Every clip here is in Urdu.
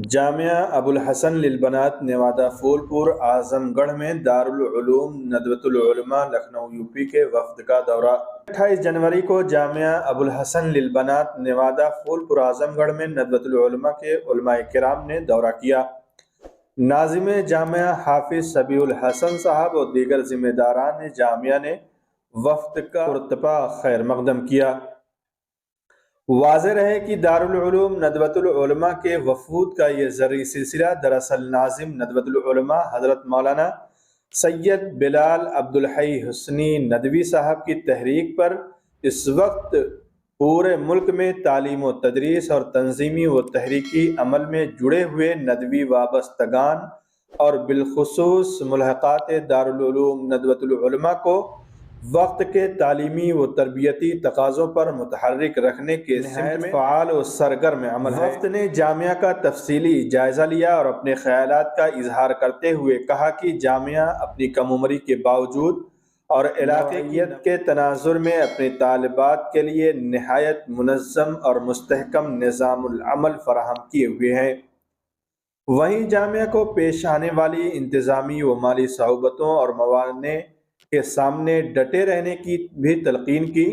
جامعہ ابوالحسن للبنات نوادہ پھولپور اعظم گڑھ میں دارالعلوم ندوۃ العلماء لکھنؤ یو پی کے وفد کا دورہ 28 جنوری کو جامعہ ابوالحسن للبنات نوادہ پھولپور اعظم گڑھ میں ندوۃ العلماء کے علماء کرام نے دورہ کیا۔ ناظم جامعہ حافظ سبیع الحسن صاحب اور دیگر ذمہ داران جامعہ نے وفد کا پرتپا خیر مقدم کیا۔ واضح رہے کہ دارالعلوم ندوۃ العلماء کے وفود کا یہ زرعی سلسلہ دراصل ناظم ندوۃ العلماء حضرت مولانا سید بلال عبدالحی حسنی ندوی صاحب کی تحریک پر اس وقت پورے ملک میں تعلیم و تدریس اور تنظیمی و تحریکی عمل میں جڑے ہوئے ندوی وابستگان اور بالخصوص ملحقات دارالعلوم ندوۃ العلماء کو وقت کے تعلیمی و تربیتی تقاضوں پر متحرک رکھنے کے سمت میں فعال و سرگرم عمل ہے۔ وفد نے جامعہ کا تفصیلی جائزہ لیا اور اپنے خیالات کا اظہار کرتے ہوئے کہا کہ جامعہ اپنی کم عمری کے باوجود اور علاقائیت کے تناظر میں اپنی طالبات کے لیے نہایت منظم اور مستحکم نظام العمل فراہم کیے ہوئے ہیں۔ وہیں جامعہ کو پیش آنے والی انتظامی و مالی صعوبتوں اور موانع کے سامنے ڈٹے رہنے کی بھی تلقین کی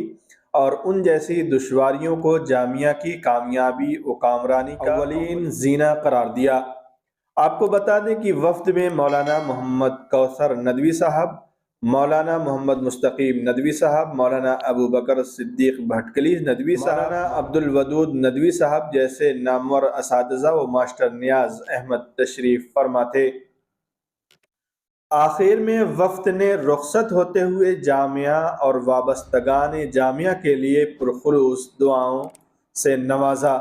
اور ان جیسی دشواریوں کو جامعہ کی کامیابی و کامرانی کا اولین زینہ قرار دیا۔ آپ کو بتا دیں کہ وفد میں مولانا محمد کوثر ندوی صاحب، مولانا محمد مستقیم ندوی صاحب، مولانا ابو بکر صدیق بھٹکلی ندوی صاحب، مولانا عبدالودود ندوی صاحب جیسے نامور اساتذہ و ماسٹر نیاز احمد تشریف فرما تھے۔ آخر میں وفد نے رخصت ہوتے ہوئے جامعہ اور وابستگان جامعہ کے لیے پرخلوص دعاؤں سے نوازا۔